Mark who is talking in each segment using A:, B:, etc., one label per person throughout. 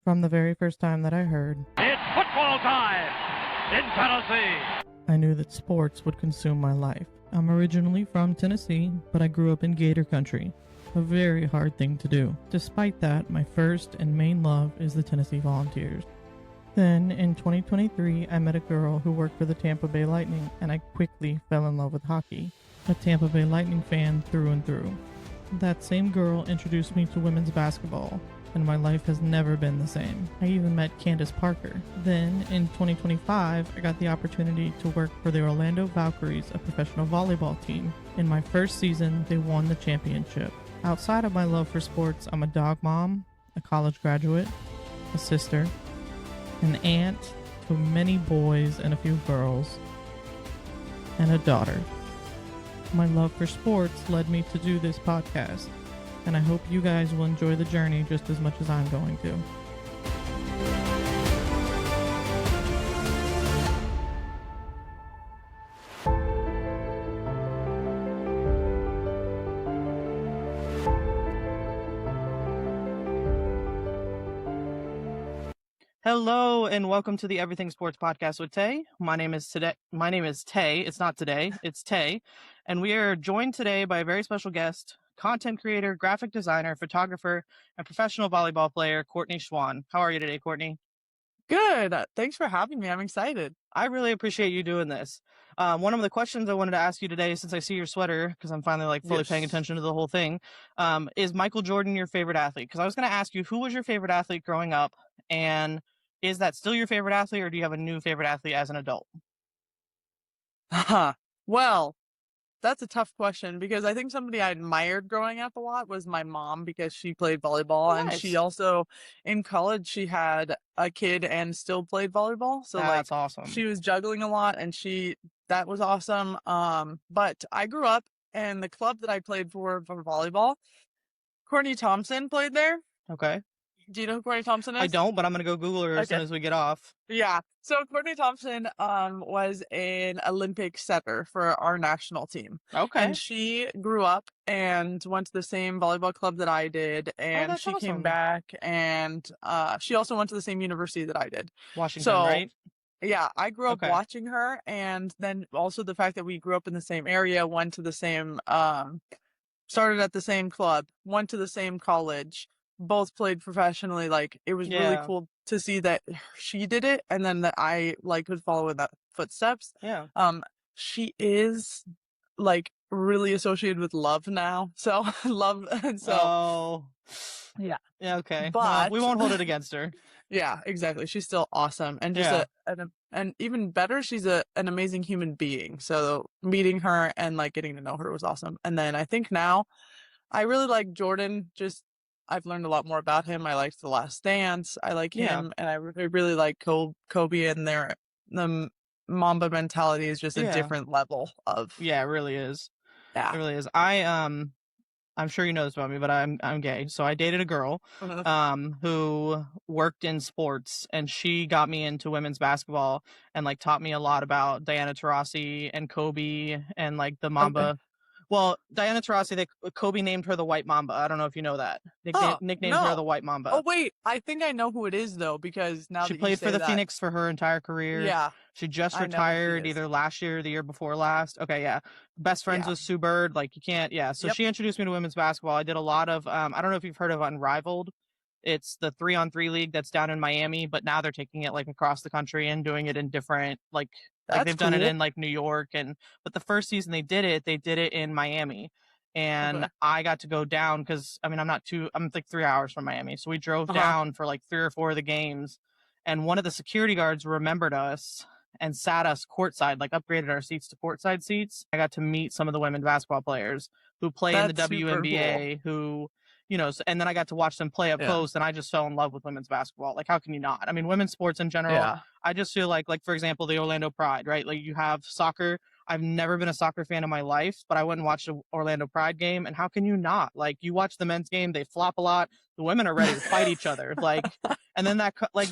A: From the very first time that I heard,
B: It's football time in Tennessee.
A: I knew that sports would consume my life. I'm originally from Tennessee, but I grew up in Gator Country, a very hard thing to do. Despite that, my first and main love is the Tennessee Volunteers. Then, in 2023, I met a girl who worked for the Tampa Bay Lightning, and I quickly fell in love with hockey. A Tampa Bay Lightning fan through and through. That same girl introduced me to women's basketball, and my life has never been the same. I even met Candace Parker. Then, in 2025, I got the opportunity to work for the Orlando Valkyries, a professional volleyball team. In my first season, they won the championship. Outside of my love for sports, I'm a dog mom, a college graduate, a sister, an aunt to many boys and a few girls, and a daughter. My love for sports led me to do this podcast, and I hope you guys will enjoy the journey just as much as I'm going to. Hello and welcome to the Everything Sports Podcast with Tay. My name is Tay. It's not today, it's Tay. And we are joined today by a very special guest, content creator, graphic designer, photographer, and professional volleyball player, Courtney Schwan. How are you today, Courtney?
C: Good. Thanks for having me. I'm excited.
A: I really appreciate you doing this. One of the questions I wanted to ask you today, since I see your sweater, because I'm finally fully paying attention to the whole thing, is Michael Jordan your favorite athlete? Because I was going to ask you, who was your favorite athlete growing up? And is that still your favorite athlete, or do you have a new favorite athlete as an adult?
C: Well, that's a tough question because I think somebody I admired growing up a lot was my mom because she played volleyball.
A: Nice.
C: And she also, in college, she had a kid and still played volleyball. So
A: that's awesome.
C: She was juggling a lot and that was awesome. But I grew up and the club that I played for volleyball, Courtney Thompson played there.
A: Okay.
C: Do you know who Courtney Thompson is?
A: I don't, but I'm going to go Google her as soon as we get off.
C: Yeah. So Courtney Thompson was an Olympic setter for our national team.
A: Okay.
C: And she grew up and went to the same volleyball club that I did. And she came back and she also went to the same university that I did.
A: Washington, right?
C: Yeah, I grew up watching her. And then also the fact that we grew up in the same area, went to the same, started at the same club, went to the same college. Both played professionally. It was really cool to see that she did it and then that I could follow in that footsteps.
A: Yeah.
C: She is really associated with love now. So love. And so yeah.
A: Okay.
C: But
A: well, we won't hold it against her.
C: Yeah, exactly. She's still awesome. And just and even better, she's an amazing human being. So meeting her and getting to know her was awesome. And then I think now I really like Jordan. I've learned a lot more about him. I liked The Last Dance. I like him, and I really like Kobe and the Mamba mentality is just a different level of.
A: Yeah, it really is.
C: Yeah,
A: it really is. I'm sure you know this about me, but I'm gay. So I dated a girl, who worked in sports, and she got me into women's basketball and taught me a lot about Diana Taurasi and Kobe and the Mamba. Okay. Well, Diana Taurasi, Kobe named her the White Mamba. I don't know if you know that. Nicknamed her the White Mamba.
C: Oh, wait. I think I know who it is, though, because now
A: she played for the Phoenix for her entire career.
C: Yeah.
A: She just retired either last year or the year before last. Okay, yeah. Best friends with Sue Bird. You can't, So she introduced me to women's basketball. I did a lot of, I don't know if you've heard of Unrivaled. It's the 3-on-3 league that's down in Miami, but now they're taking it across the country and doing it in different, they've done it in New York, but the first season they did it in Miami, and I got to go down because I'm 3 hours from Miami, so we drove down for 3 or 4 of the games, and one of the security guards remembered us and sat us courtside, upgraded our seats to courtside seats. I got to meet some of the women basketball players who play in the WNBA, who. And then I got to watch them play up close, and I just fell in love with women's basketball. How can you not? Women's sports in general, I just feel like, for example, the Orlando Pride, right? You have soccer. I've never been a soccer fan in my life, but I went and watched an Orlando Pride game, and how can you not? You watch the men's game, they flop a lot. The women are ready to fight each other. And then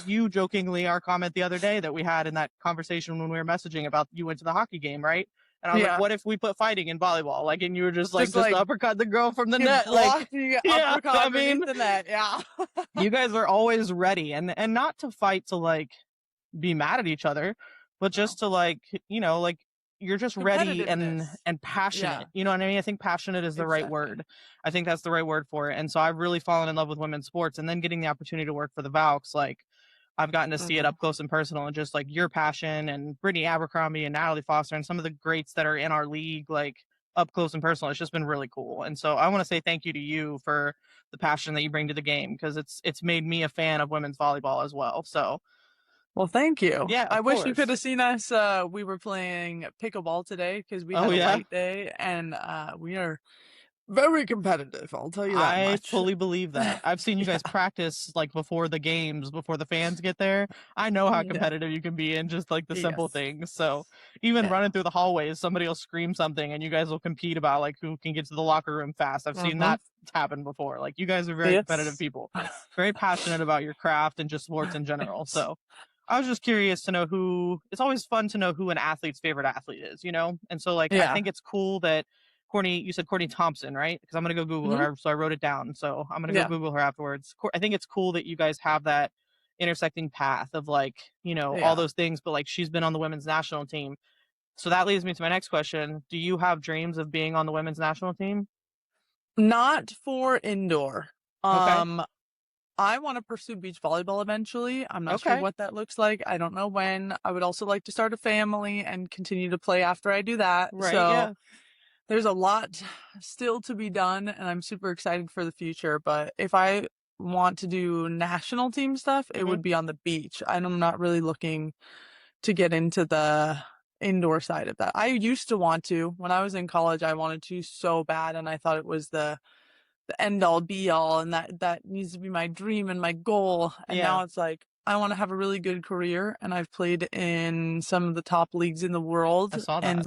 A: you jokingly, our comment the other day that we had in that conversation when we were messaging about you went to the hockey game, right? And I was like,
C: Yeah.
A: what if we put fighting in volleyball? Like, and you were just like,
C: Just like
A: uppercut the girl from the
C: you
A: net. Like,
C: blocked the
A: yeah,
C: uppercut
A: I
C: underneath
A: mean,
C: the net. Yeah.
A: you guys are always ready, and not to fight to like be mad at each other, but
C: No.
A: just to like, like you're just ready and
C: Competitiveness. Yeah,
A: passionate. You know what I mean? I think passionate is the right
C: exactly.
A: word. I think that's the right word for it. And so I've really fallen in love with women's sports, and then getting the opportunity to work for the Valks, like I've gotten to see it
C: Mhm.
A: up close and personal, and just like your passion and Brittany Abercrombie and Natalie Foster and some of the greats that are in our league, like up close and personal. It's just been really cool. And so I want to say thank you to you for the passion that you bring to the game, because it's made me a fan of women's volleyball as well. So
C: Well, thank you.
A: yeah,
C: I
A: of
C: wish you could
A: course.
C: have seen us. We were playing pickleball today because we
A: Oh
C: had a
A: yeah.
C: light day, and we are very competitive. I'll tell you that
A: I
C: much.
A: fully believe that. I've seen you guys
C: Yeah,
A: practice like before the games, before the fans get there. I know how
C: yeah,
A: competitive you can be in just like the simple
C: yes,
A: things. So even
C: yeah.
A: running through the hallways, somebody will scream something and you guys will compete about like who can get to the locker room fast. I've seen
C: Mm-hmm.
A: that happen before. Like you guys are very competitive
C: Yes.
A: people, very passionate about your craft and just sports in general. So I was just curious to know who, it's always fun to know who an athlete's favorite athlete is, And so like I
C: Yeah.
A: think it's cool that Courtney, you said Courtney Thompson, right? Because I'm gonna go Google
C: Hmm.
A: her, so I wrote it down. So I'm gonna go
C: Yeah.
A: Google her afterwards. I think it's cool that you guys have that intersecting path of like, all
C: Yeah.
A: those things, but like she's been on the women's national team. So that leads me to my next question. Do you have dreams of being on the women's national team?
C: Not for indoor.
A: Okay.
C: Um, I want to pursue beach volleyball eventually. I'm not sure
A: Okay.
C: what that looks like. I don't know when. I would also like to start a family and continue to play after I do that.
A: Right.
C: So
A: Yeah.
C: there's a lot still to be done, and I'm super excited for the future. But if I want to do national team stuff, it
A: Hmm.
C: would be on the beach. I'm not really looking to get into the indoor side of that. I used to want to. When I was in college, I wanted to so bad, and I thought it was the end all be all, and that needs to be my dream and my goal. And
A: Yeah.
C: now it's like I want to have a really good career, and I've played in some of the top leagues in the
A: I
C: world,
A: saw
C: and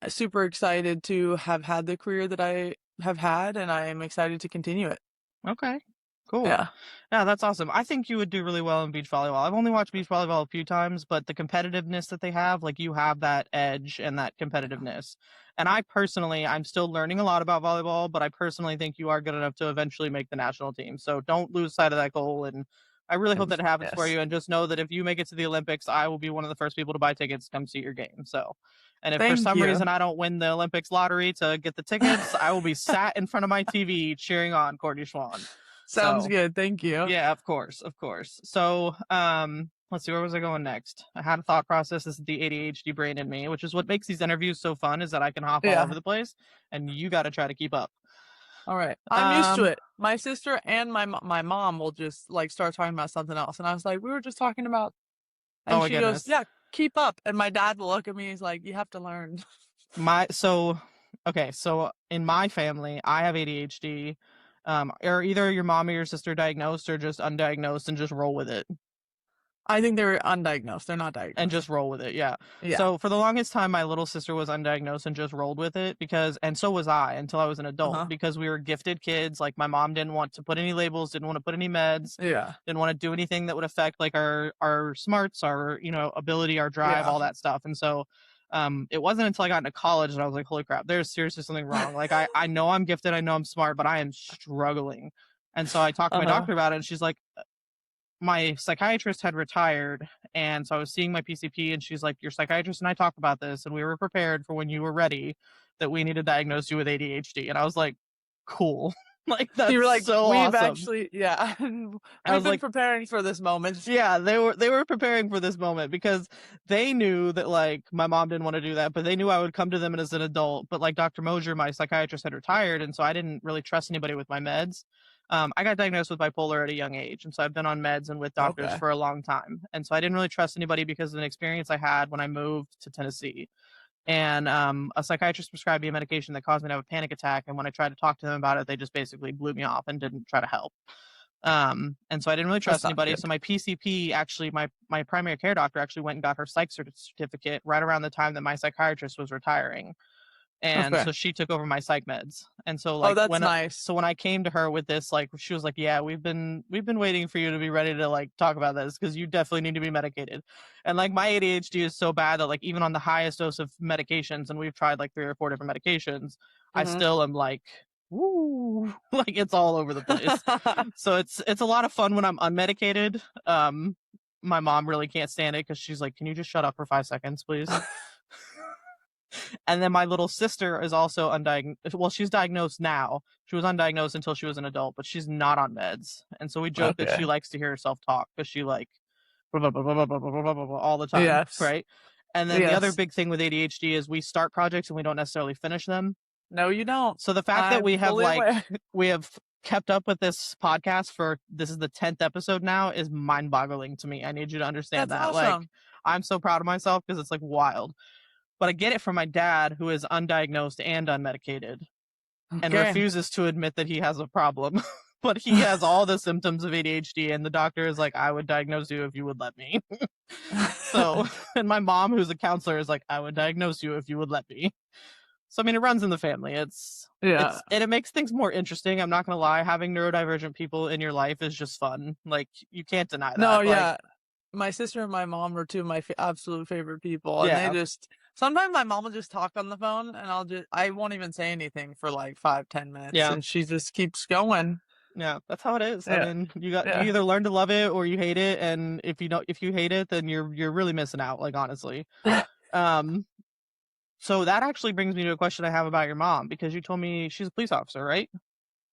A: that.
C: super excited to have had the career that I have had, and I am excited to continue it.
A: Okay. Cool.
C: Yeah.
A: Yeah, that's awesome. I think you would do really well in beach volleyball. I've only watched beach volleyball a few times, but the competitiveness that they have, like you have that edge and that
C: Yeah.
A: competitiveness. And I personally, I'm still learning a lot about volleyball, but I personally think you are good enough to eventually make the national team. So don't lose sight of that goal. And I really hope that it happens for
C: Yes.
A: you. And just know that if you make it to the Olympics, I will be one of the first people to buy tickets to come see your game. So, and if for
C: Thank
A: some
C: you.
A: reason I don't win the Olympics lottery to get the tickets, I will be sat in front of my TV cheering on Courtney Schwan.
C: Sounds
A: So
C: good. Thank you.
A: yeah, of course, of course. So, let's see, where was I going next? I had a thought process. This is the ADHD brain in me, which is what makes these interviews so fun, is that I can hop all over
C: Yeah.
A: the place, and you got to try to keep up.
C: All right. I'm used to
A: Um,
C: it. My sister and my mom will just like start talking about something else, and I was like, we were just talking about,
A: oh
C: and
A: my
C: she goes,
A: goodness,
C: yeah, keep up. And my dad will look at me. He's like, you have to learn.
A: my so okay, so in my family, I have ADHD. Or either your mom or your sister diagnosed, or just undiagnosed, and just roll with it.
C: I think they're undiagnosed. They're not
A: And
C: diagnosed.
A: just roll with it. Yeah.
C: Yeah.
A: So for the longest time, my little sister was undiagnosed and just rolled with it, and so was I until I was an
C: Uh
A: adult,
C: huh.
A: because we were gifted kids. Like my mom didn't want to put any labels, didn't want to put any meds,
C: Yeah.
A: didn't want to do anything that would affect like our smarts, our, ability, our drive,
C: Yeah.
A: all that stuff. And so, it wasn't until I got into college that I was like, holy crap, there's seriously something wrong. Like I know I'm gifted, I know I'm smart, but I am struggling. And so I talked to
C: Uh
A: my
C: huh.
A: doctor about it, and she's like, my psychiatrist had retired, and so I was seeing my PCP, and she's like, your psychiatrist and I talked about this, and we were prepared for when you were ready that we need to diagnose you with ADHD. And I was like, cool. Like
C: You
A: that's
C: were like,
A: so
C: we've
A: awesome.
C: actually, yeah,
A: I
C: we've
A: was
C: been
A: like,
C: preparing for this moment.
A: yeah, they were preparing for this moment, because they knew that like my mom didn't want to do that, but they knew I would come to them as an adult. But like Dr. Mosier, my psychiatrist, had retired, and so I didn't really trust anybody with my meds. I got diagnosed with bipolar at a young age, and so I've been on meds and with doctors
C: Okay.
A: for a long time. And so I didn't really trust anybody because of an experience I had when I moved to Tennessee. And a psychiatrist prescribed me a medication that caused me to have a panic attack. And when I tried to talk to them about it, they just basically blew me off and didn't try to help. And so I didn't really
C: That's
A: trust
C: not
A: anybody.
C: good.
A: So my PCP, actually, my primary care doctor actually went and got her psych certificate right around the time that my psychiatrist was retiring. And
C: Okay.
A: so she took over my psych meds. And so
C: Oh,
A: like
C: that's nice.
A: when I came to her with this, like she was like, yeah, we've been waiting for you to be ready to like talk about this because you definitely need to be medicated. And like my ADHD is so bad that like even on the highest dose of medications, and we've tried like 3 or 4 different medications, I
C: Mm-hmm.
A: still am like, woo, like it's all over the place. So it's a lot of fun when I'm unmedicated. My mom really can't stand it because she's like, can you just shut up for 5 seconds, please? And then my little sister is also undiagnosed. Well, she's diagnosed now. She was undiagnosed until she was an adult, but she's not on meds. And so we joke that
C: Okay.
A: she likes to hear herself talk because she like blah, blah, blah, blah, blah, blah, blah, blah, blah, all the time,
C: Yes.
A: right? And then the other
C: Yes.
A: big thing with ADHD is we start projects and we don't necessarily finish them.
C: No, you don't.
A: So the fact that
C: I'm
A: we have
C: fully aware.
A: we have kept up with this podcast for this is the 10th episode now is mind-boggling to me. I need you to understand
C: That's
A: that. Like
C: awesome.
A: I'm so proud of myself because it's like wild. But I get it from my dad, who is undiagnosed and unmedicated and
C: Okay.
A: refuses to admit that he has a problem. But he has all the symptoms of ADHD, and the doctor is like, I would diagnose you if you would let me. So, and my mom, who's a counselor, is like, I would diagnose you if you would let me. So, I mean, it runs in the family.
C: Yeah.
A: And it makes things more interesting. I'm not going to lie. Having neurodivergent people in your life is just fun. Like, you can't deny that.
C: No,
A: Like,
C: yeah. My sister and my mom are two of my absolute favorite people, and
A: yeah.
C: they just sometimes my mom will just talk on the phone, and I won't even say anything for like 5-10 minutes,
A: Yeah.
C: and she just keeps going.
A: Yeah, that's how it is.
C: Yeah.
A: I mean, you
C: Yeah.
A: either learn to love it or you hate it, and if you hate it, then you're really missing out, like honestly. So that actually brings me to a question I have about your mom, because you told me she's a police officer, right?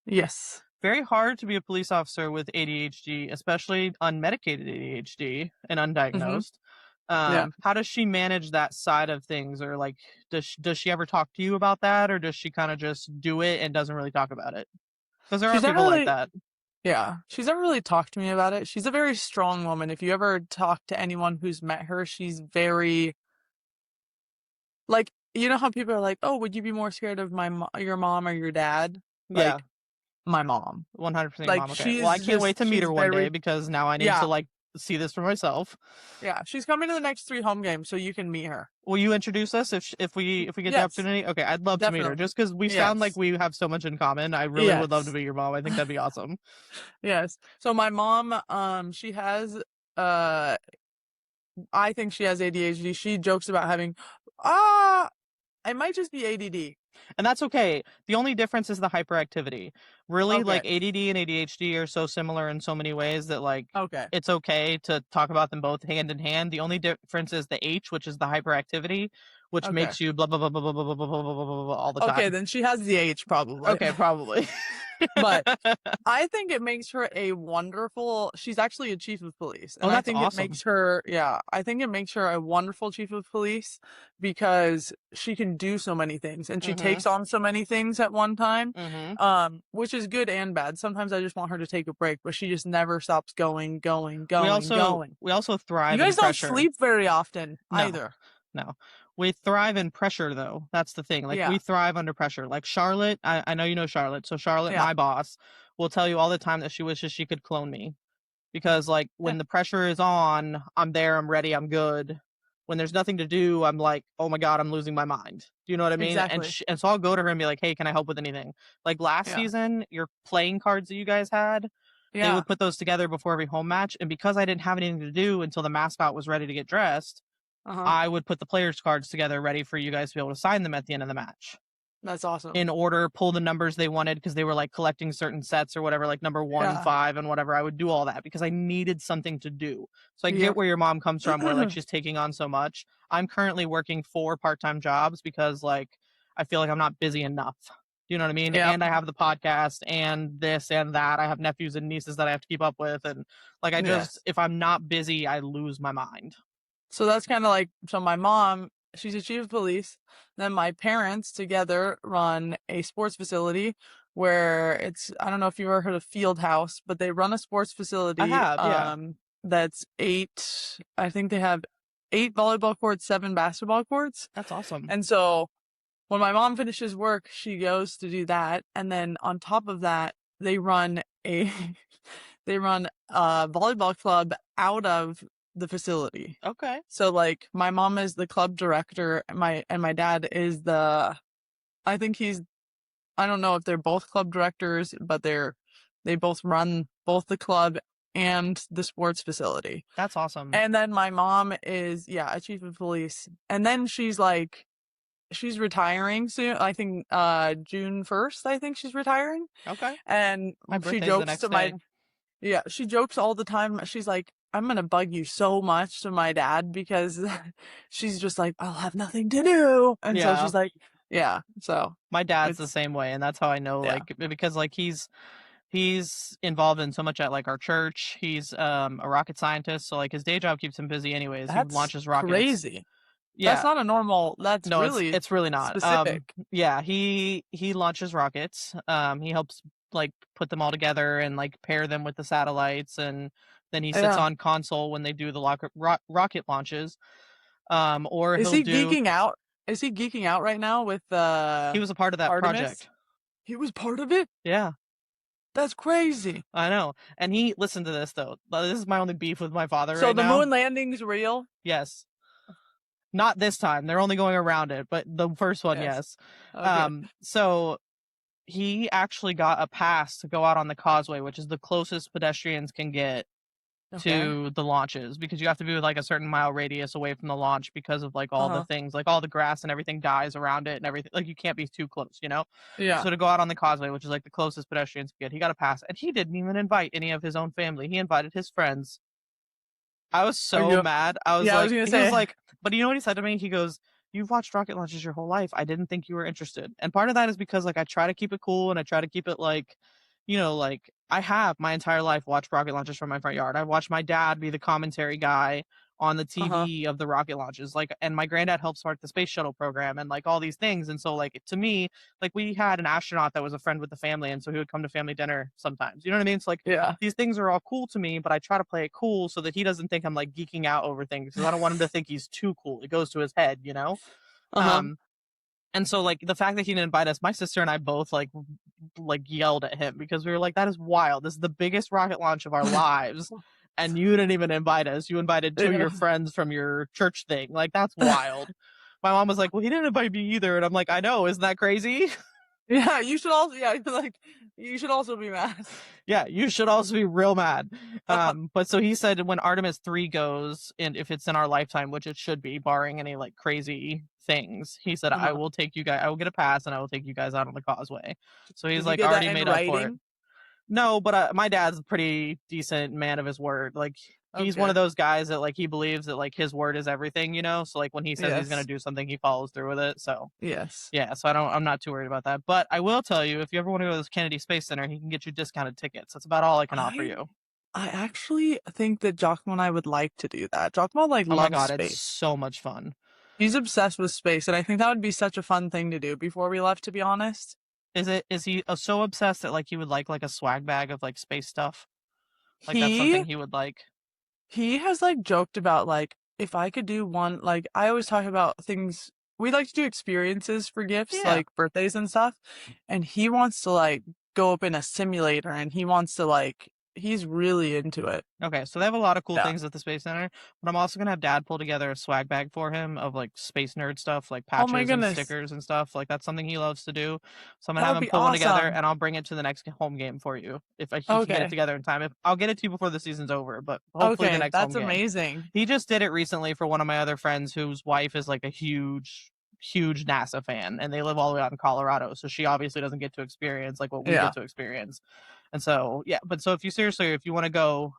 C: Yes.
A: Very hard to be a police officer with ADHD, especially unmedicated ADHD and undiagnosed.
C: Yeah.
A: How does she manage that side of things, or like does she ever talk to you about that, or does she kind of just do it and doesn't really talk about it? Because there are
C: She's never
A: people like
C: really,
A: that.
C: yeah, she's never really talked to me about it. She's a very strong woman. If you ever talk to anyone who's met her, she's very, like, you know how people are like, oh, would you be more scared of your mom or your dad?
A: Yeah.
C: Like, my mom.
A: 100% your
C: Like,
A: mom. Okay. Well, I can't wait to meet
C: she's
A: her one day,
C: very,
A: because now I need
C: yeah,
A: to like see this for myself.
C: yeah. She's coming to the next 3 home games, so you can meet her.
A: Will you introduce us if we get the
C: Yes,
A: opportunity? Okay, I'd love to meet her,
C: definitely.
A: just because we sound like
C: Yes.
A: we have so much in common. I really would love to
C: Yes.
A: be your mom. I think that'd be awesome.
C: Yes. So my mom, she has, I think she has ADHD. She jokes about having, it might just be ADD.
A: And that's okay. The only difference is the hyperactivity. Really,
C: Okay.
A: like ADD and ADHD are so similar in so many ways that like
C: Okay.
A: it's okay to talk about them both hand in hand. The only difference is the H, which is the hyperactivity, which
C: Okay.
A: makes you blah blah blah blah blah blah blah blah blah blah blah blah all the time.
C: Okay, then she has the H probably.
A: Okay, probably.
C: But I think it makes her she's actually a chief of police. And
A: Oh,
C: I
A: that's
C: think
A: awesome.
C: it makes her, I think it makes her a wonderful chief of police because she can do so many things and she takes on so many things at one time, which is good and bad. Sometimes I just want her to take a break, but she just never stops going.
A: We also thrive
C: You guys
A: in pressure.
C: don't sleep very often either.
A: No. We thrive in pressure, though. That's the thing. Like, we thrive under pressure. Like, Charlotte, I know you know Charlotte. So, Charlotte, my boss, will tell you all the time that she wishes she could clone me. Because, like, when the pressure is on, I'm there, I'm ready, I'm good. When there's nothing to do, I'm like, oh my God, I'm losing my mind. Do you know what I mean?
C: Exactly.
A: And so I'll go to her and be like, hey, can I help with anything? Like, last season, your playing cards that you guys had, they would put those together before every home match. And because I didn't have anything to do until the mascot was ready to get dressed, I would put the players' cards together ready for you guys to be able to sign them at the end of the match.
C: That's awesome.
A: In order, pull the numbers they wanted, because they were like collecting certain sets or whatever, like number 1, 5, and whatever. I would do all that because I needed something to do. So I get where your mom comes from, where like she's taking on so much. I'm currently working 4 part-time jobs because like I feel like I'm not busy enough. Do you know what I mean?
C: Yep.
A: And I have the podcast and this and that. I have nephews and nieces that I have to keep up with. And like, if I'm not busy, I lose my mind.
C: So that's kind of like, so my mom, she's a chief of police. Then my parents together run a sports facility where I don't know if you've ever heard of Field House, but they run a sports facility.
A: I have, yeah.
C: That's I think they have 8 volleyball courts, 7 basketball courts.
A: That's awesome.
C: And so when my mom finishes work, she goes to do that. And then on top of that, they run a volleyball club out of the facility.
A: Okay.
C: So like my mom is the club director, and my dad is the I think I don't know if they're both club directors, but they both run both the club and the sports facility.
A: That's awesome.
C: And then my mom is, a chief of police. And then she's retiring soon. I think June 1st, I think she's retiring.
A: Okay.
C: And
A: My
C: she
A: birthday's the
C: jokes
A: next
C: to
A: day.
C: she jokes all the time. She's like, I'm gonna bug you so much to my dad because she's just like, I'll have nothing to do. And so she's like, so
A: my dad's the same way, and that's how I know, like, because like he's involved in so much at like our church. He's a rocket scientist, so like his day job keeps him busy anyways. He launches rockets.
C: Crazy.
A: Yeah.
C: That's not a normal. That's
A: no,
C: really
A: it's really not
C: specific.
A: He launches rockets. He helps like put them all together and like pair them with the satellites, and then he sits on console when they do the rocket launches. Or
C: is he geeking out? Is he geeking out right now with
A: he was a part of that
C: Artemis?
A: project.
C: He was part of it?
A: Yeah.
C: That's crazy.
A: I know. And he listened to this though. This is my only beef with my father
C: so
A: right now.
C: So the moon landing's real?
A: Yes. Not this time. They're only going around it, but the first one, yes.
C: Okay.
A: So he actually got a pass to go out on the causeway, which is the closest pedestrians can get to the launches, because you have to be with like a certain mile radius away from the launch because of like all the things, like all the grass and everything dies around it and everything. Like you can't be too close, you know?
C: Yeah.
A: So to go out on the causeway, which is like the closest pedestrians can get, he got a pass, and he didn't even invite any of his own family. He invited his friends. I was so mad. I was like, he was like, but you know what he said to me? He goes, "You've watched rocket launches your whole life. I didn't think you were interested." And part of that is because like I try to keep it cool, and I try to keep it like, you know, like I have my entire life watched rocket launches from my front yard. I've watched my dad be the commentary guy on the TV of the rocket launches, like, and my granddad helped start the space shuttle program and like all these things. And so like to me, like we had an astronaut that was a friend with the family, and so he would come to family dinner sometimes. You know what I mean? It's like these things are all cool to me, but I try to play it cool so that he doesn't think I'm like geeking out over things, because I don't want him to think he's too cool. It goes to his head, you know? And so like the fact that he didn't invite us, my sister and I both like yelled at him, because we were like, that is wild. This is the biggest rocket launch of our lives. And you didn't even invite us. You invited two of your friends from your church thing. Like, that's wild. My mom was like, well, he didn't invite me either. And I'm like, I know. Isn't that crazy?
C: Yeah, you should also, you should also be mad.
A: Yeah, you should also be real mad. But so he said when Artemis 3 goes, and if it's in our lifetime, which it should be, barring any like crazy things, he said, I will take you guys, I will get a pass and I will take you guys out on the causeway. So he's like already made up for it. No, but my dad's a pretty decent man of his word. Like, he's one of those guys that like he believes that like his word is everything, you know? So like when he says he's going to do something, he follows through with it. So yeah, so I'm not too worried about that. But I will tell you, if you ever want to go to this Kennedy Space Center, he can get you discounted tickets. That's about all I can offer you.
C: I actually think that Giacomo and I would like to do that. Giacomo loves space. Oh my God,
A: it's so much fun.
C: He's obsessed with space, and I think that would be such a fun thing to do before we left, to be honest.
A: Is he so obsessed that like he would like a swag bag of like space stuff? Like that's something he would like.
C: He has like joked about like, if I could do one, like I always talk about things, we like to do experiences for gifts, like birthdays and stuff. And he wants to like go up in a simulator, and he wants to like, he's really into it.
A: Okay, so they have a lot of cool things at the Space Center, but I'm also gonna have Dad pull together a swag bag for him of like space nerd stuff, like patches and stickers and stuff. Like that's something he loves to do. So I'm gonna have him pull one together, and I'll bring it to the next home game for you if he can get it together in time. I'll get it to you before the season's over, but hopefully the next home game. That's amazing. He just did it recently for one of my other friends whose wife is like a huge NASA fan, and they live all the way out in Colorado, so she obviously doesn't get to experience like what we get to experience. And so, but so if you want to go,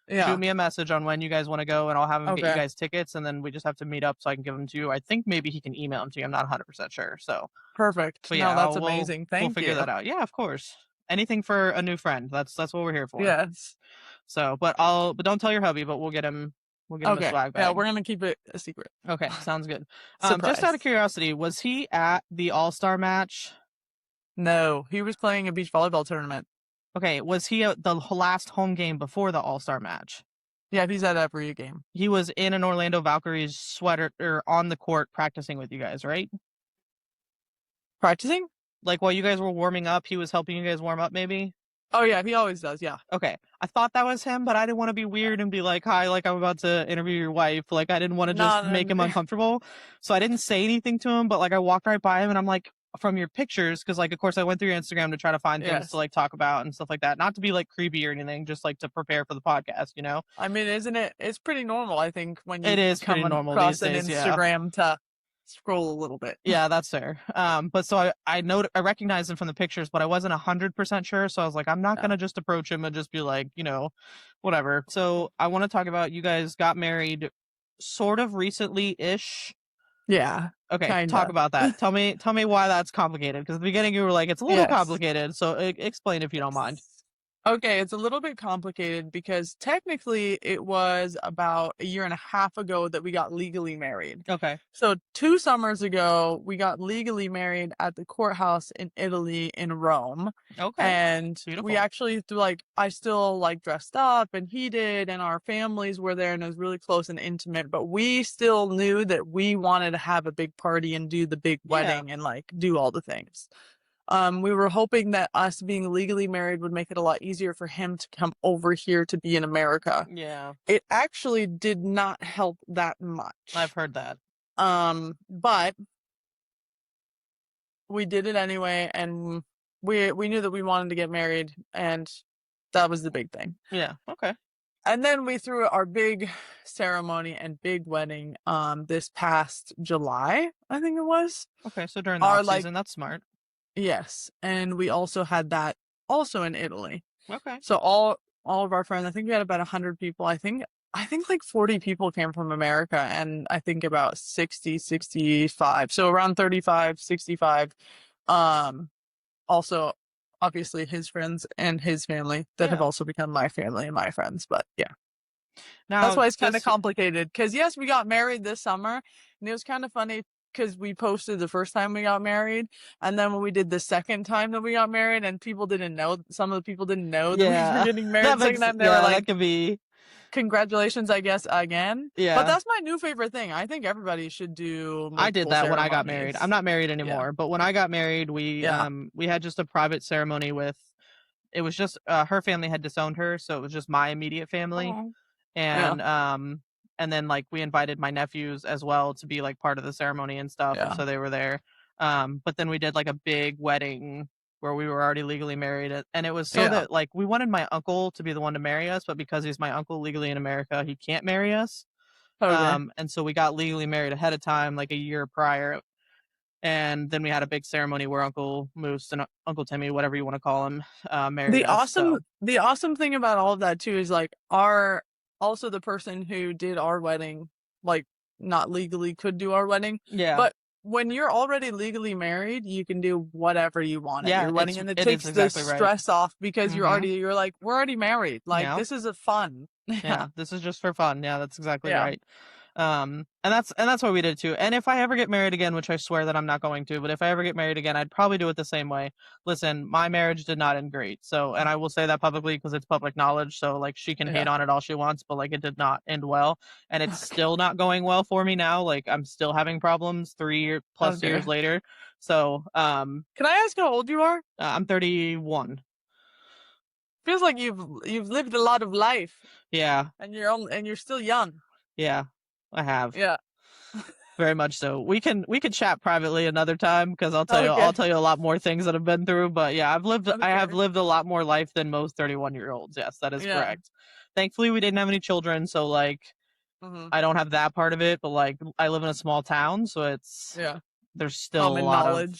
A: shoot me a message on when you guys want to go, and I'll have him get you guys tickets, and then we just have to meet up so I can give them to you. I think maybe he can email them to you. I'm not 100% sure. So
C: perfect. But yeah, no, that's amazing. We'll
A: figure that out. Yeah, of course. Anything for a new friend. That's what we're here for.
C: Yes.
A: So, but don't tell your hubby, but we'll get him a swag bag.
C: Yeah, we're gonna keep it a secret.
A: Okay, sounds good. Just out of curiosity, was he at the All-Star match?
C: No, he was playing a beach volleyball tournament.
A: Okay, was he at the last home game before the All-Star match?
C: Yeah, he's at every game.
A: He was in an Orlando Valkyries sweater or on the court practicing with you guys, right?
C: Practicing?
A: Like while you guys were warming up, he was helping you guys warm up maybe?
C: Oh yeah, he always does, yeah.
A: Okay. I thought that was him, but I didn't want to be weird and be like, hi, like I'm about to interview your wife. Like I didn't want to just make him uncomfortable. So I didn't say anything to him, but like I walked right by him and I'm like, from your pictures, because like of course I went through your Instagram to try to find things to like talk about and stuff like that, not to be like creepy or anything, just like to prepare for the podcast, you know.
C: I mean, isn't it? It's pretty normal, I think, when
A: It
C: you
A: is
C: come
A: pretty normal
C: across
A: these
C: an
A: days, yeah.
C: Instagram to scroll a little bit.
A: Yeah, that's fair. But so I recognized him from the pictures, but I wasn't 100% sure, so I was like, I'm not gonna just approach him and just be like, you know, whatever. So I want to talk about, you guys got married sort of recently-ish.
C: Yeah.
A: Okay,
C: kinda.
A: talk about that. Tell me why that's complicated, because at the beginning you were like, it's a little complicated, so explain if you don't mind.
C: Okay, it's a little bit complicated because technically it was about a year and a half ago that we got legally married.
A: Okay.
C: So 2 summers ago, we got legally married at the courthouse in Italy in Rome.
A: Okay.
C: And
A: Beautiful.
C: we actually like I still like dressed up and he did and our families were there and it was really close and intimate, but we still knew that we wanted to have a big party and do the big wedding and like do all the things. We were hoping that us being legally married would make it a lot easier for him to come over here to be in America.
A: Yeah.
C: It actually did not help that much.
A: I've heard that.
C: But we did it anyway, and we knew that we wanted to get married, and that was the big thing.
A: Yeah. Okay.
C: And then we threw our big ceremony and big wedding this past July, I think it was.
A: Okay, so during the off season, that's smart.
C: Yes, and we also had that also in Italy.
A: Okay.
C: So all of our friends, I think we had about 100 people. I think like 40 people came from America, and I think about 60, 65. So around 35, 65. Also, obviously his friends and his family that have also become my family and my friends. But yeah. Now, that's why it's kind of complicated. Because yes, we got married this summer, and it was kind of funny because we posted the first time we got married, and then when we did the second time that we got married, and people didn't know, some of the people didn't know that we were getting married the second time, they were like, that could be congratulations, I guess, again. Yeah. But that's my new favorite thing. I think everybody should do
A: I did that when I got married. I'm not married anymore, but when I got married, we had just a private ceremony with, it was just her family had disowned her, so it was just my immediate family. And then like we invited my nephews as well to be like part of the ceremony and stuff. And so they were there. But then we did like a big wedding where we were already legally married. And it was so that like we wanted my uncle to be the one to marry us, but because he's my uncle legally in America, he can't marry us. Okay. And so we got legally married ahead of time, like a year prior. And then we had a big ceremony where Uncle Moose and Uncle Timmy, whatever you want to call him, married us.
C: The awesome thing about all of that too is like also the person who did our wedding, like not legally could do our wedding. Yeah. But when you're already legally married, you can do whatever you want at your wedding, and it takes the stress off because you're like, we're already married. Like this is fun.
A: Yeah, this is just for fun. Yeah, that's exactly right. And that's why we did too. And if I ever get married again, which I swear that I'm not going to, but if I ever get married again, I'd probably do it the same way. Listen, my marriage did not end great. So, and I will say that publicly because it's public knowledge. So like she can hate on it all she wants, but like it did not end well. And it's still not going well for me now. Like I'm still having problems 3+ years later. So,
C: can I ask how old you are?
A: I'm 31.
C: Feels like you've lived a lot of life.
A: Yeah.
C: And you're still young.
A: Yeah. I have.
C: Yeah.
A: Very much so. We can chat privately another time because I'll tell you a lot more things that I've been through. But yeah, I have lived a lot more life than most 31-year-olds. Yes, that is correct. Thankfully, we didn't have any children, so like I don't have that part of it. But like I live in a small town, so it's there's still a lot of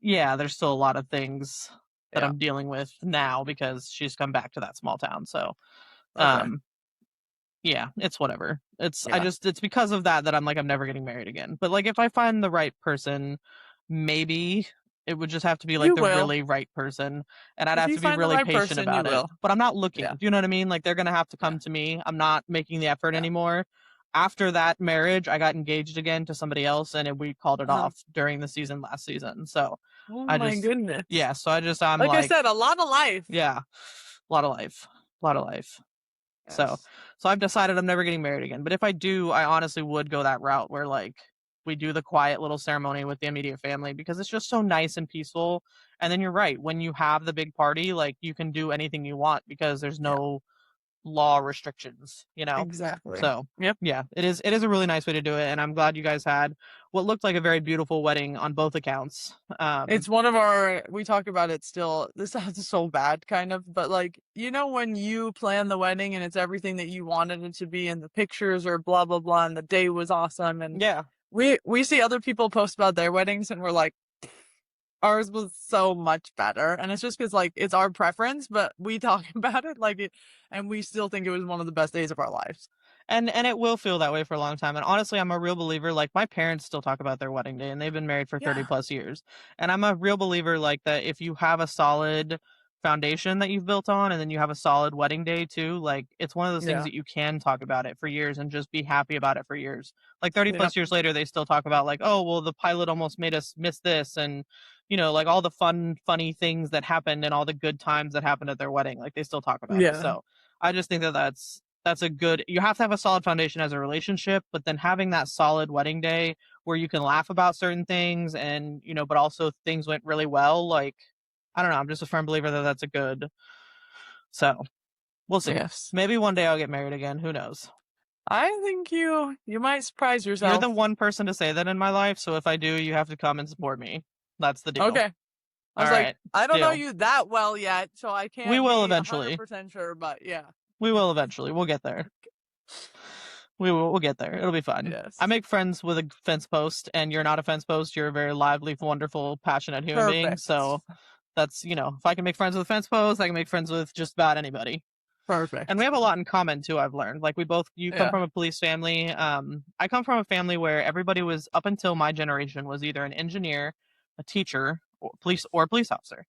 A: there's still a lot of things that I'm dealing with now because she's come back to that small town. So yeah, it's whatever. It's it's because of that I'm like, I'm never getting married again. But like if I find the right person, maybe it would just have to be like really right person, and I'd have to be really patient about it. But I'm not looking. Do you know what I mean? Like they're gonna have to come to me. I'm not making the effort anymore. After that marriage, I got engaged again to somebody else, and we called it off during the season last season. So
C: my goodness.
A: Yeah, so I'm
C: like I said, a lot of life.
A: Yeah, a lot of life. Yes. So I've decided I'm never getting married again. But if I do, I honestly would go that route where like we do the quiet little ceremony with the immediate family because it's just so nice and peaceful. And then you're right, when you have the big party, like you can do anything you want because there's no law restrictions, you know?
C: Exactly.
A: So
C: Yep.
A: yeah, it is a really nice way to do it, and I'm glad you guys had what looked like a very beautiful wedding on both accounts.
C: It's one of our, we talk about it still. This sounds so bad, kind of, but like, you know, when you plan the wedding and it's everything that you wanted it to be, and the pictures are blah, blah, blah, and the day was awesome. And
A: yeah.
C: we see other people post about their weddings and we're like, ours was so much better. And it's just because like it's our preference, but we talk about it like it, and we still think it was one of the best days of our lives.
A: And it will feel that way for a long time. And honestly, I'm a real believer, like my parents still talk about their wedding day and they've been married for 30
C: Yeah.
A: plus years. And I'm a real believer like that if you have a solid foundation that you've built on and then you have a solid wedding day too, like it's one of those things
C: Yeah.
A: that you can talk about it for years and just be happy about it for years. Like 30
C: Yep.
A: plus years later, they still talk about like, oh, well, the pilot almost made us miss this. And, you know, like all the funny things that happened and all the good times that happened at their wedding, like they still talk about it.
C: Yeah.
A: So I just think that that's a good, you have to have a solid foundation as a relationship, but then having that solid wedding day where you can laugh about certain things and, you know, but also things went really well. Like, I don't know. I'm just a firm believer that that's a good, so we'll see.
C: Yes.
A: Maybe one day I'll get married again. Who knows?
C: I think you might surprise yourself.
A: You're the one person to say that in my life. So if I do, you have to come and support me. That's the deal.
C: Okay. I was
A: All
C: like,
A: right.
C: I don't know
A: Deal.
C: you that well yet, so I can't
A: We will
C: be
A: eventually.
C: 100% sure, but yeah.
A: We will eventually. We'll get there. We'll get there. It'll be fun.
C: Yes.
A: I make friends with a fence post, and you're not a fence post. You're a very lively, wonderful, passionate human being.
C: Perfect.
A: So that's, you know, if I can make friends with a fence post, I can make friends with just about anybody.
C: Perfect.
A: And we have a lot in common too, I've learned. Like you come
C: Yeah.
A: from a police family. I come from a family where everybody was, up until my generation, was either an engineer, a teacher, or police officer.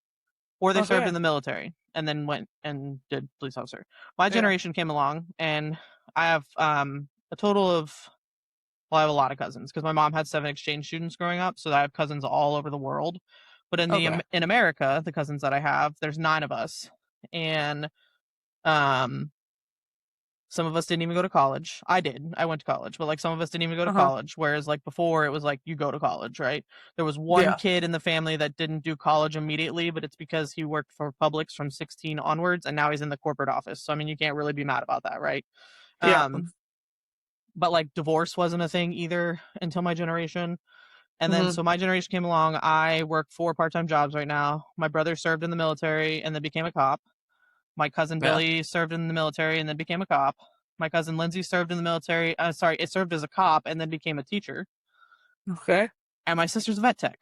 A: Or they served
C: Okay.
A: in the military and then went and did police officer. My
C: Yeah.
A: generation came along, and I have a total of, well, I have a lot of cousins because my mom had 7 exchange students growing up, so I have cousins all over the world. But
C: Okay.
A: in America, the cousins that I have, there's 9 of us, and um, some of us didn't even go to college. I did. I went to college, but like some of us didn't even go to college. Whereas like before, it was like you go to college, right? There was one
C: Yeah.
A: kid in the family that didn't do college immediately, but it's because he worked for Publix from 16 onwards, and now he's in the corporate office. So I mean, you can't really be mad about that, right?
C: Yeah.
A: But like divorce wasn't a thing either until my generation. And then so my generation came along. I work 4 part-time jobs right now. My brother served in the military and then became a cop. My cousin Billy served in the military and then became a cop. My cousin Lindsay served in the military. It served as a cop and then became a teacher.
C: Okay.
A: And my sister's a vet tech.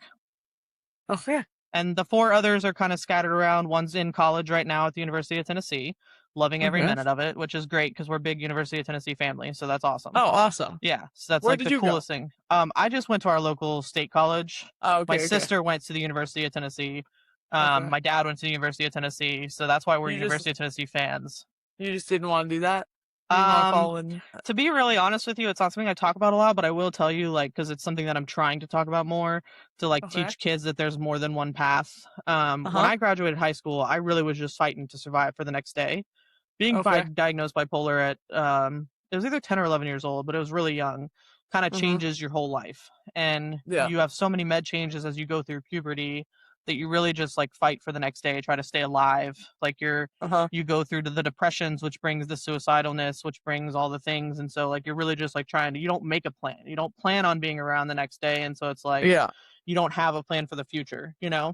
C: Okay.
A: And the 4 others are kind of scattered around. One's in college right now at the University of Tennessee, loving every minute of it, which is great because we're a big University of Tennessee family. So that's awesome.
C: Oh, awesome.
A: Yeah. So that's
C: Where
A: like
C: did
A: the
C: you go?
A: coolest thing. I just went to our local state college.
C: Oh, okay.
A: My sister went to the University of Tennessee. My dad went to the University of Tennessee. So that's why we're University of Tennessee fans.
C: You just didn't want to do that? You didn't want to follow in?
A: To be really honest with you, it's not something I talk about a lot, but I will tell you, like, because it's something that I'm trying to talk about more, to like teach kids that there's more than one path. When I graduated high school, I really was just fighting to survive for the next day. Being diagnosed bipolar at it was either 10 or 11 years old, but it was really young, kind of changes your whole life. And you have so many med changes as you go through puberty that you really just like fight for the next day, try to stay alive. Like you go through to the depressions, which brings the suicidalness, which brings all the things. And so like you're really just like you don't make a plan. You don't plan on being around the next day. And so it's like you don't have a plan for the future, you know?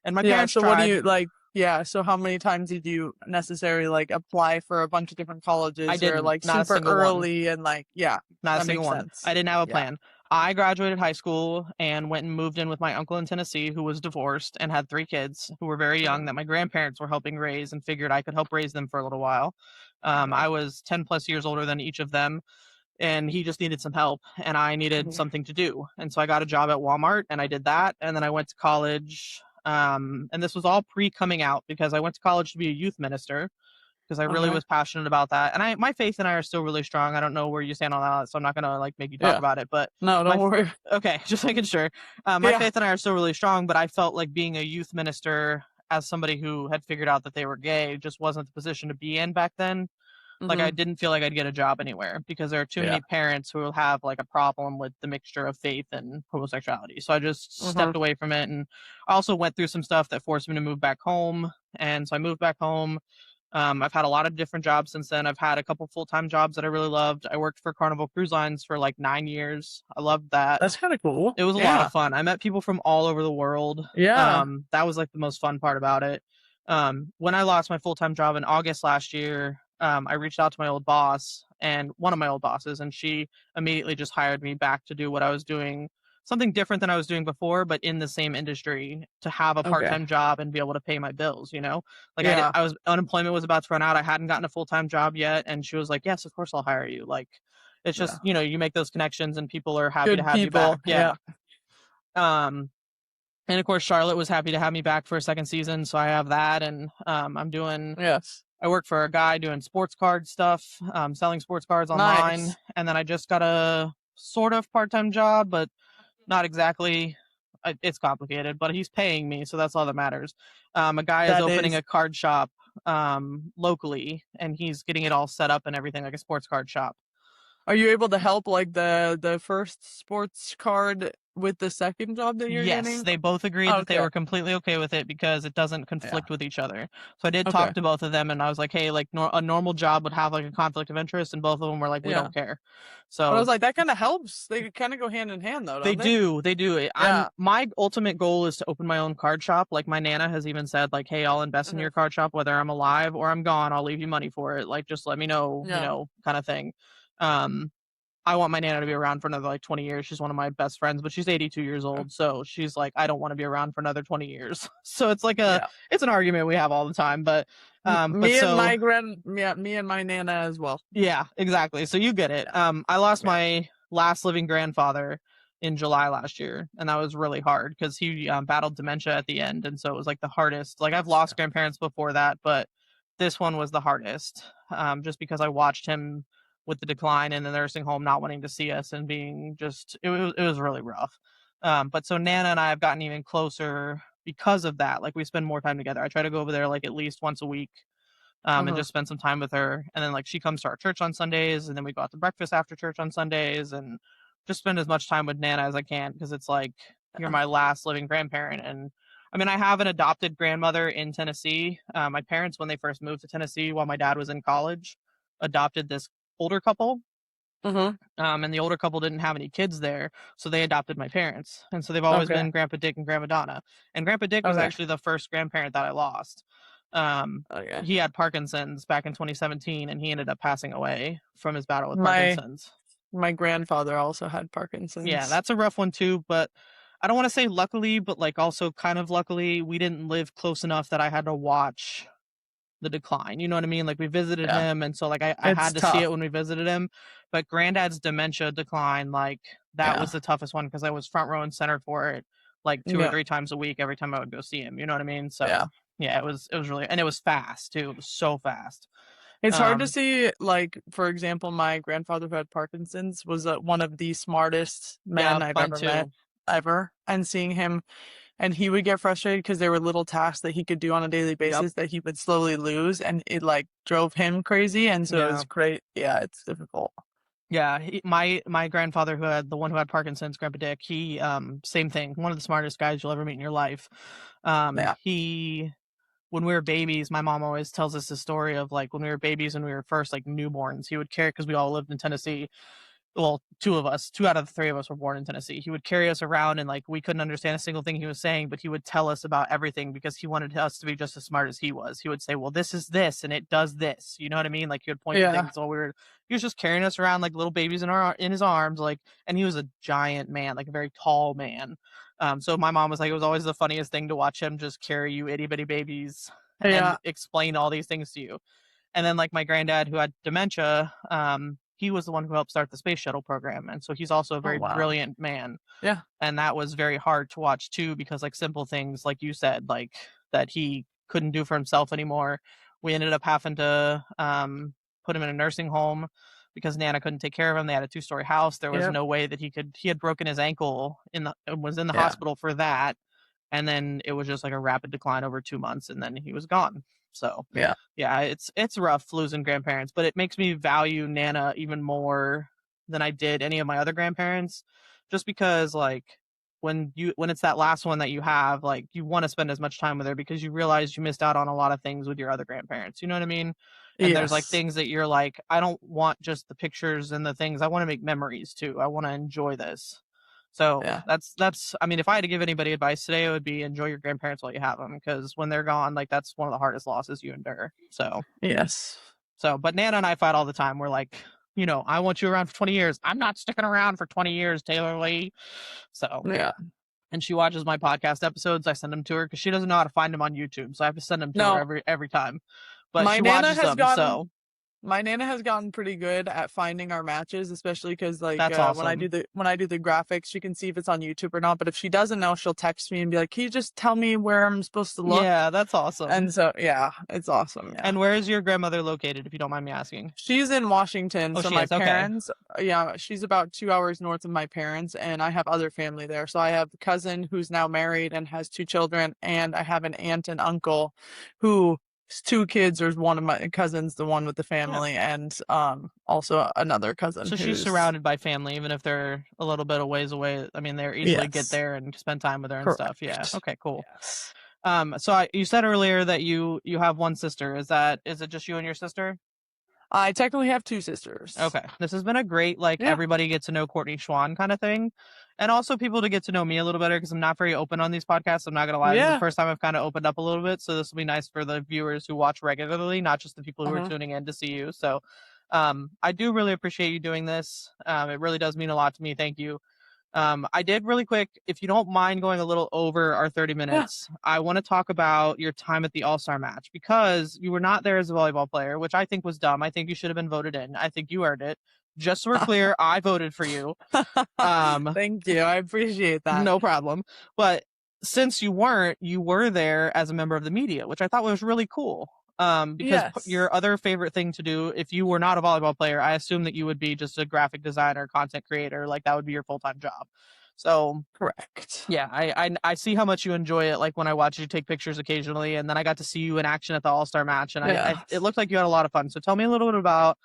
A: And my parents
C: so
A: tried.
C: What do you like? Yeah. So how many times did you necessarily like apply for a bunch of different colleges?
A: I didn't,
C: or like
A: not
C: super early and like
A: not a single one.
C: Sense.
A: I didn't have a plan. I graduated high school and went and moved in with my uncle in Tennessee, who was divorced and had 3 kids who were very young that my grandparents were helping raise, and figured I could help raise them for a little while. I was 10 plus years older than each of them, and he just needed some help, and I needed something to do. And so I got a job at Walmart, and I did that. And then I went to college. And this was all pre coming out, because I went to college to be a youth minister, because I really was passionate about that. And my faith and I are still really strong. I don't know where you stand on that, so I'm not gonna like make you talk about it. But
C: no, don't worry.
A: Okay, just making sure. My faith and I are still really strong, but I felt like being a youth minister, as somebody who had figured out that they were gay, just wasn't the position to be in back then. Like I didn't feel like I'd get a job anywhere, because there are too many parents who will have like a problem with the mixture of faith and homosexuality. So I just stepped away from it. And I also went through some stuff that forced me to move back home. And so I moved back home. I've had a lot of different jobs since then. I've had a couple full-time jobs that I really loved. I worked for Carnival Cruise Lines for like 9 years. I loved that.
C: That's kind of cool.
A: It was a lot of fun. I met people from all over the world.
C: Yeah.
A: That was like the most fun part about it. When I lost my full-time job in August last year, I reached out to my old boss and one of my old bosses, and she immediately just hired me back to do what I was doing, something different than I was doing before, but in the same industry, to have a
C: Okay.
A: part-time job and be able to pay my bills, you know? Like
C: Yeah.
A: I was unemployment was about to run out. I hadn't gotten a full-time job yet, and she was like, "Yes, of course I'll hire you." Like it's just,
C: Yeah.
A: you make those connections and people are happy to
C: Good
A: have you back.
C: people.
A: Yeah. Um and of course Charlotte was happy to have me back for a second season, so I have that, and
C: Yes.
A: I work for a guy doing sports card stuff, selling sports cards online,
C: Nice.
A: and then I just got a sort of part-time job, but not exactly. It's complicated, but he's paying me, so that's all that matters. A guy is
C: That
A: opening
C: is.
A: a card shop locally, and he's getting it all set up and everything like a sports card shop.
C: Are you able to help like the first sports card with the second job that you're
A: Yes,
C: getting?
A: they both agreed that they
C: Okay.
A: were completely okay with it because it doesn't
C: Yeah.
A: conflict with each other. So I did
C: Okay.
A: talk to both of them, and I was like, "Hey, like a normal job would have like a conflict of interest," and both of them were like, "We
C: Yeah.
A: don't care."
C: But I
A: So
C: was like, that kind of helps. They kind of go hand in hand, though,
A: they
C: don't they?
A: do, they do.
C: Yeah.
A: My ultimate goal is to open my own card shop. Like my nana has even said, like, "Hey, I'll invest in your card shop, whether I'm alive or I'm gone. I'll leave you money for it. Like, just let me know,
C: Yeah.
A: kind of thing." Um, I want my nana to be around for another like 20 years. She's one of my best friends, but she's 82 years old. So she's like, I don't want to be around for another 20 years. So it's like
C: Yeah.
A: it's an argument we have all the time. But
C: Me and my nana as well.
A: yeah, exactly. So you get it. I lost my last living grandfather in July last year, and that was really hard because he battled dementia at the end, and so it was like the hardest. Like I've lost grandparents before that, but this one was the hardest, just because I watched him with the decline in the nursing home, not wanting to see us, and being just it was really rough. But so Nana and I have gotten even closer because of that. Like we spend more time together. I try to go over there like at least once a week, and just spend some time with her. And then like she comes to our church on Sundays, and then we go out to breakfast after church on Sundays, and just spend as much time with Nana as I can because it's like you're my last living grandparent. And I mean, I have an adopted grandmother in Tennessee. My parents, when they first moved to Tennessee while my dad was in college, adopted this older couple. And the older couple didn't have any kids there, so they adopted my parents. And so they've always been Grandpa Dick and Grandma Donna. And Grandpa Dick was actually the first grandparent that I lost. He had Parkinson's back in 2017, and he ended up passing away from his battle with Parkinson's.
C: My grandfather also had Parkinson's.
A: Yeah, that's a rough one too, but I don't want to say luckily, but like also kind of luckily, we didn't live close enough that I had to watch the decline. You know what I mean? Like we visited him, and so like I had to see it when we visited him. But Granddad's dementia decline, like that was the toughest one because I was front row and center for it, like 2 or 3 times a week every time I would go see him. You know what I mean? So yeah, it was really, and it was fast too. It was so fast.
C: It's hard to see, like, for example, my grandfather who had Parkinson's was one of the smartest men I've ever met, ever. And seeing him, and he would get frustrated because there were little tasks that he could do on a daily basis that he would slowly lose, and it, like, drove him crazy, and so it was great. Yeah, it's difficult.
A: Yeah, my grandfather the one who had Parkinson's, Grandpa Dick, he, same thing, one of the smartest guys you'll ever meet in your life. When we were babies, my mom always tells us the story of like when we were babies and we were first like newborns, he would carry, because we all lived in Tennessee. Well, 2 out of the 3 of us were born in Tennessee. He would carry us around, and like we couldn't understand a single thing he was saying, but he would tell us about everything because he wanted us to be just as smart as he was. He would say, well, this is this and it does this. You know what I mean? Like he would point to things while he was just carrying us around like little babies in his arms, like, and he was a giant man, like a very tall man. So my mom was like, it was always the funniest thing to watch him just carry you itty bitty babies and explain all these things to you. And then like my granddad who had dementia, he was the one who helped start the space shuttle program. And so he's also a very brilliant man.
C: Yeah.
A: And that was very hard to watch too, because like simple things, like you said, like that he couldn't do for himself anymore. We ended up having to put him in a nursing home because Nana couldn't take care of him. They had a 2-story house. There was no way that he had broken his ankle was in the hospital for that. And then it was just like a rapid decline over 2 months, and then he was gone. So yeah, it's rough losing grandparents, but it makes me value Nana even more than I did any of my other grandparents, just because like when it's that last one that you have, like you want to spend as much time with her because you realize you missed out on a lot of things with your other grandparents. You know what I mean? And there's like
C: Yes.
A: things that you're like, I don't want just the pictures and the things. I want to make memories too. I want to enjoy this. So
C: Yeah.
A: that's I mean, if I had to give anybody advice today, it would be enjoy your grandparents while you have them, because when they're gone, like that's one of the hardest losses you endure.
C: Yes.
A: So, but Nana and I fight all the time. We're like, I want you around for 20 years. I'm not sticking around for 20 years, Taylor Lee. So,
C: Yeah.
A: and she watches my podcast episodes. I send them to her because she doesn't know how to find them on YouTube. So I have to send them to her every time. But
C: my
A: she
C: Nana
A: watches
C: has
A: them.
C: gotten
A: So
C: my Nana has gotten pretty good at finding our matches, especially because like
A: that's
C: when I do
A: awesome.
C: the graphics, she can see if it's on YouTube or not. But if she doesn't know, she'll text me and be like, "Can you just tell me where I'm supposed to look?"
A: Yeah, that's awesome.
C: And so yeah, it's awesome. Yeah.
A: And where is your grandmother located, if you don't mind me asking?
C: She's in Washington.
A: Oh,
C: So
A: she
C: my
A: is. Okay.
C: parents, yeah, she's about 2 hours north of my parents, and I have other family there. So I have a cousin who's now married and has 2 children, and I have an aunt and uncle who 2 kids. There's one of my cousins, the one with the family, and also another cousin.
A: So she's surrounded by family, even if they're a little bit of ways away. I mean, they're easily get there and spend time with her and stuff. Yeah. Okay. Cool.
C: Yes.
A: So you said earlier that you have one sister. Is it just you and your sister?
C: I technically have 2 sisters.
A: Okay. This has been a great, everybody get to know Courtney Schwan kind of thing. And also people to get to know me a little better, because I'm not very open on these podcasts. I'm not going to lie. This is the first time I've kind of opened up a little bit. So this will be nice for the viewers who watch regularly, not just the people who are tuning in to see you. So I do really appreciate you doing this. It really does mean a lot to me. Thank you. I did really quick, if you don't mind going a little over our 30 minutes, I want to talk about your time at the All-Star match, because you were not there as a volleyball player, which I think was dumb. I think you should have been voted in. I think you earned it. Just so we're clear, I voted for you.
C: Thank you. I appreciate that.
A: No problem. But since you weren't, you were there as a member of the media, which I thought was really cool. Because your other favorite thing to do, if you were not a volleyball player, I assume that you would be just a graphic designer, content creator, like that would be your full-time job. So
C: correct.
A: Yeah, I see how much you enjoy it. Like when I watch you take pictures occasionally, and then I got to see you in action at the All-Star match, and it looked like you had a lot of fun. So tell me a little bit about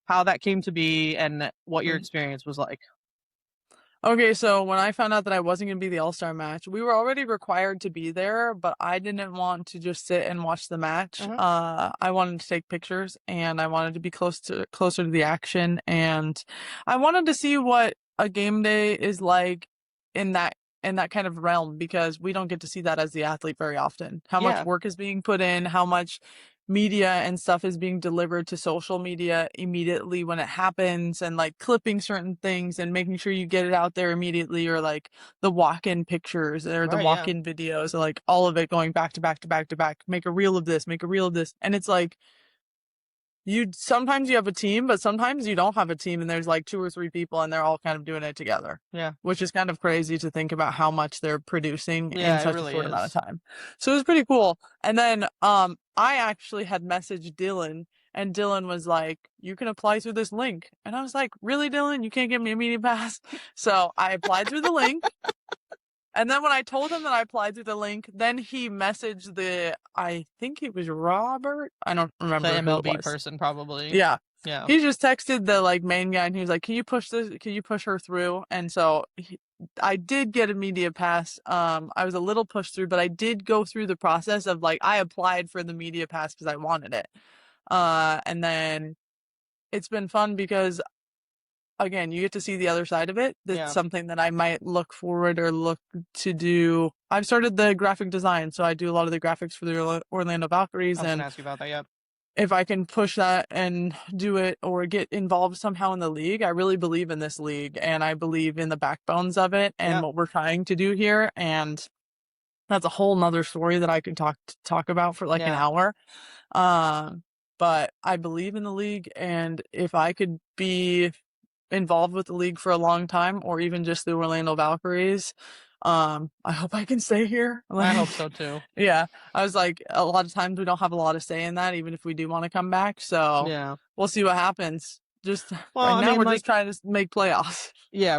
A: how that came to be and what your experience was like.
C: Okay, so when I found out that I wasn't going to be the All-Star match, we were already required to be there, but I didn't want to just sit and watch the match. I wanted to take pictures, and I wanted to be closer to the action, and I wanted to see what a game day is like in that kind of realm, because we don't get to see that as the athlete very often. How much work is being put in, how much media and stuff is being delivered to social media immediately when it happens, and like clipping certain things and making sure you get it out there immediately, or like the walk-in pictures or the walk-in videos, or like all of it going back to back to back to back. Make a reel of this, and it's like sometimes you have a team, but sometimes you don't have a team, and there's like 2 or 3 people and they're all kind of doing it together.
A: Yeah.
C: Which is kind of crazy to think about how much they're producing in such
A: really
C: a short amount of time. So it was pretty cool. And then I actually had messaged Dylan, and Dylan was like, "You can apply through this link." And I was like, "Really, Dylan? You can't give me a media pass?" So I applied through the link. And then when I told him that I applied through the link, then he messaged I think it was Robert. I don't remember.
A: The MLB person, probably.
C: Yeah.
A: Yeah.
C: He just texted the like main guy, and he was like, "Can you push her through?" And so I did get a media pass. I was a little pushed through, but I did go through the process of like, I applied for the media pass because I wanted it. And then it's been fun because, again, you get to see the other side of it. That's something that I might look forward or look to do. I've started the graphic design, so I do a lot of the graphics for the Orlando Valkyries.
A: I was gonna ask you about that. Yep.
C: If I can push that and do it or get involved somehow in the league, I really believe in this league, and I believe in the backbones of it and what we're trying to do here. And that's a whole nother story that I could talk about for like an hour. But I believe in the league, and if I could be involved with the league for a long time, or even just the Orlando Valkyries, I hope I can stay here.
A: I hope so too.
C: Yeah. I was like, a lot of times we don't have a lot of say in that, even if we do want to come back. So we'll see what happens. Just right now we're just trying to make playoffs.
A: Yeah,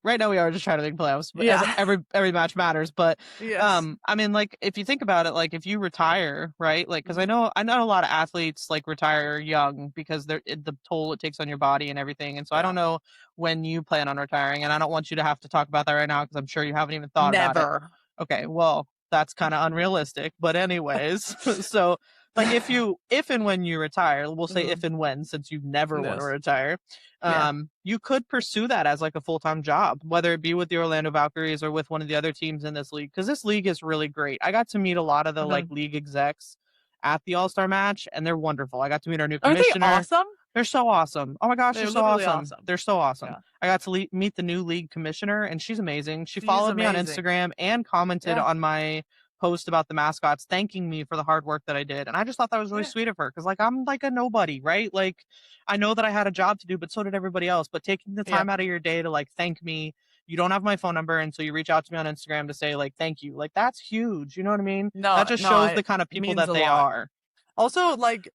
A: right now we are just trying to make playoffs.
C: Yeah.
A: Every match matters, but
C: Yes.
A: I mean, like if you think about it, like if you retire, right? Like because
C: Mhm.
A: I know a lot of athletes like retire young because the toll it takes on your body and everything. And so I
C: Yeah.
A: don't know when you plan on retiring, and I don't want you to have to talk about that right now because I'm sure you haven't even thought about it.
C: Never.
A: Okay, well, that's kind of unrealistic, but anyways, so like if and when you retire, we'll say if
C: Mhm.
A: and when since you never want to
C: Yes.
A: retire,
C: Yeah.
A: you could pursue that as like a full-time job, whether it be with the Orlando Valkyries or with one of the other teams in this league, because this league is really great. I got to meet a lot of the like
C: Mhm.
A: league execs at the All-Star match, and they're wonderful. I got to meet our new
C: Are they
A: commissioner.
C: awesome?
A: They're so awesome. Oh my gosh, they're
C: They're
A: so
C: literally
A: awesome.
C: awesome.
A: They're so awesome.
C: Yeah.
A: I got to meet the new league commissioner, and she's amazing. She
C: She's
A: followed me on
C: amazing.
A: Instagram and commented
C: Yeah.
A: on my post about the mascots, thanking me for the hard work that I did. And I just thought that was really sweet of her because, like, I'm like a nobody, right? Like, I know that I had a job to do, but so did everybody else. But taking the
C: Yeah.
A: time out of your day to like thank me, you don't have my phone number, and so you reach out to me on Instagram to say like thank you. Like that's huge. You know what I mean?
C: No,
A: That just
C: no,
A: shows the
C: it
A: kind of people
C: means
A: that
C: a
A: they
C: lot.
A: are.
C: Also, like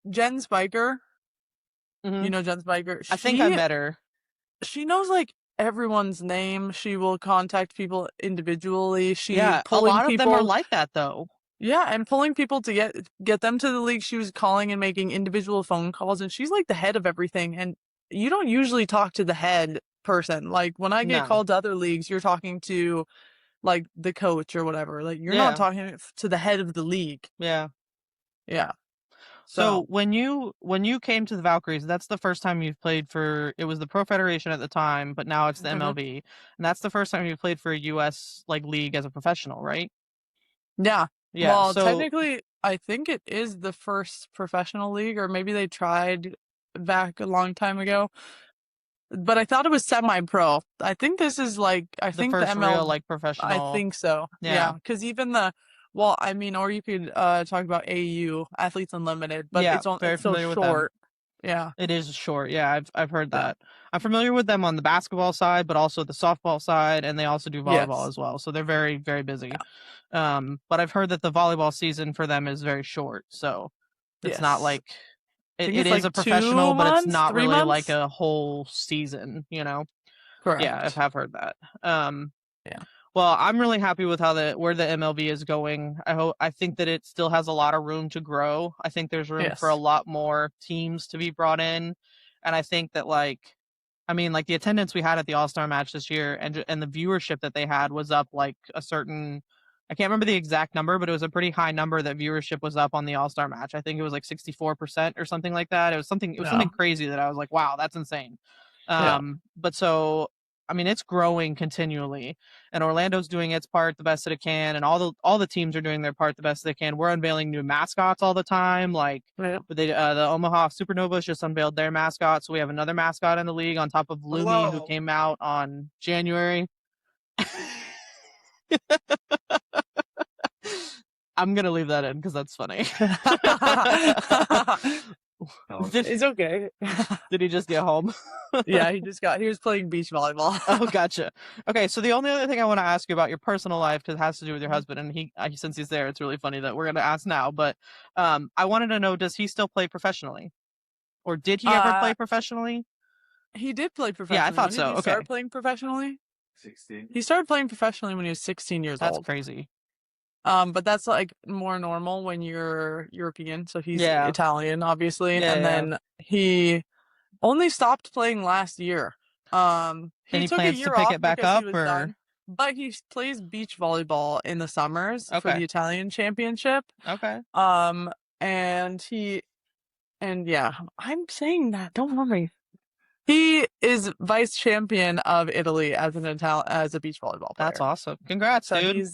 C: Jen Spiker,
A: Mhm.
C: you know Jen Spiker.
A: I think I met her.
C: She knows like everyone's name. She will contact people individually. She's
A: Yeah, a
C: pulling
A: lot of them are
C: people.
A: like that though.
C: Yeah, and pulling people to get them to the league. She was calling and making individual phone calls, and she's like the head of everything. And you don't usually talk to the head person. Like when I get
A: No.
C: called to other leagues, you're talking to like the coach or whatever. Like you're
A: Yeah.
C: not talking to the head of the league.
A: Yeah.
C: Yeah.
A: So when you came to the Valkyries, that's the first time you've played for it was the Pro Federation at the time, but now it's the
C: Mhm.
A: MLB. And that's the first time you played for a US like league as a professional, right?
C: Yeah.
A: Yeah.
C: Well,
A: So
C: technically, I think it is the first professional league, or maybe they tried back a long time ago. But I thought it was semi-pro. I think this is like, I
A: the
C: think the
A: first real
C: ML,
A: like
C: I
A: professional.
C: think so. Yeah. Because even well, I mean, or you could talk about AU, Athletes Unlimited, but
A: Yeah, very
C: it's so
A: familiar with them.
C: short. Yeah.
A: It is short. Yeah, I've heard
C: Yeah.
A: that. I'm familiar with them on the basketball side, but also the softball side, and they also do volleyball
C: Yes.
A: as well. So they're very, very busy.
C: Yeah.
A: But I've heard that the volleyball season for them is very short. So it's not
C: Yes.
A: like
C: I think
A: it
C: it's
A: is
C: like
A: a
C: 2
A: professional, but it's
C: months,
A: not
C: 3
A: really like
C: months.
A: a whole season, you know? Yeah, I
C: Correct.
A: have heard that.
C: Yeah.
A: Well, I'm really happy with where the MLB is going. I think that it still has a lot of room to grow. I think there's room for a
C: Yes.
A: lot more teams to be brought in. And I think that like I mean, like the attendance we had at the All-Star match this year and the viewership that they had was up like a certain I can't remember the exact number, but it was a pretty high number that viewership was up on the All-Star match. I think it was like 64% or something like that. It was
C: Yeah.
A: something crazy that I was like, wow, that's insane.
C: Yeah.
A: But so I mean, it's growing continually, and Orlando's doing its part the best that it can, and all the teams are doing their part the best they can. We're unveiling new mascots all the time, like
C: Yeah.
A: the Omaha Supernovas just unveiled their mascot, so we have another mascot in the league on top of Lumi, who came out on January. I'm gonna leave that in because that's funny.
C: It's okay.
A: Did he just get home?
C: Yeah, he was playing beach volleyball.
A: Oh, gotcha. Okay, so the only other thing I want to ask you about your personal life, because it has to do with your husband, and since he's there, it's really funny that we're going to ask now. But I wanted to know, does he still play professionally, or did he ever play professionally?
C: He did play professionally.
A: Yeah, I thought
C: When
A: so.
C: Did he
A: Okay.
C: start playing professionally?
B: 16.
C: He started playing professionally when he was 16 years
A: That's
C: old.
A: crazy.
C: But that's like more normal when you're European. So he's
A: Yeah.
C: Italian, obviously,
A: Yeah,
C: and
A: yeah.
C: then he only stopped playing last year.
A: Any
C: took a
A: plans to
C: year
A: pick
C: off
A: it back
C: because
A: up,
C: he was
A: or?
C: done. But he plays beach volleyball in the summers for
A: Okay.
C: the Italian championship.
A: Okay.
C: And yeah, I'm saying that. Don't worry. He is vice champion of Italy as as a beach volleyball player.
A: That's awesome. Congrats,
C: So
A: dude.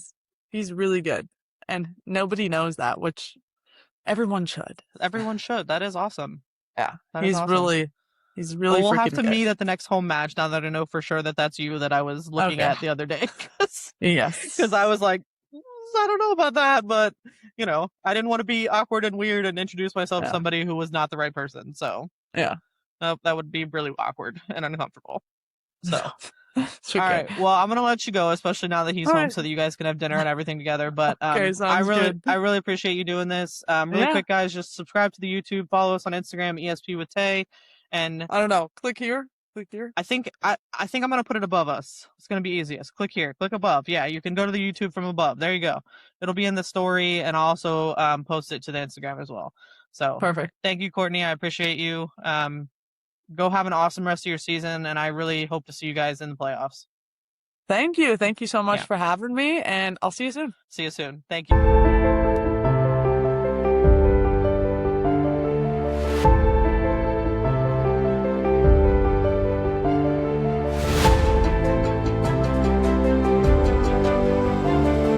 C: he's really good, and nobody knows that, which everyone should.
A: Everyone should. That is awesome.
C: Yeah,
A: That is awesome.
C: he's really.
A: Well, we'll have
C: freaking
A: to
C: good.
A: meet at the next home match now that I know for sure that that's you that I was looking
C: Okay.
A: at the other day.
C: Yes.
A: Because I was like, I don't know about that, but you know, I didn't want to be awkward and weird and introduce myself to
C: Yeah.
A: somebody who was not the right person. So
C: Yeah.
A: that would be really awkward and uncomfortable. So
C: It's okay.
A: all right, well, I'm gonna let you go, especially now that he's
C: All
A: home,
C: right.
A: so that you guys can have dinner and everything together. But
C: Okay, sounds good.
A: I really appreciate you doing this. Really
C: Yeah.
A: quick, guys, just subscribe to the YouTube, follow us on Instagram, ESP with Tay, and
C: I don't know. Click here. Click here.
A: I think I'm gonna put it above us. It's gonna be easiest. Click here. Click above. Yeah, you can go to the YouTube from above. There you go. It'll be in the story, and I'll also post it to the Instagram as well. So
C: perfect.
A: Thank you, Courtney. I appreciate you. Go have an awesome rest of your season, and I really hope to see you guys in the playoffs.
C: Thank you. Thank you so much for having me, and I'll see you soon.
A: See you soon. Thank you.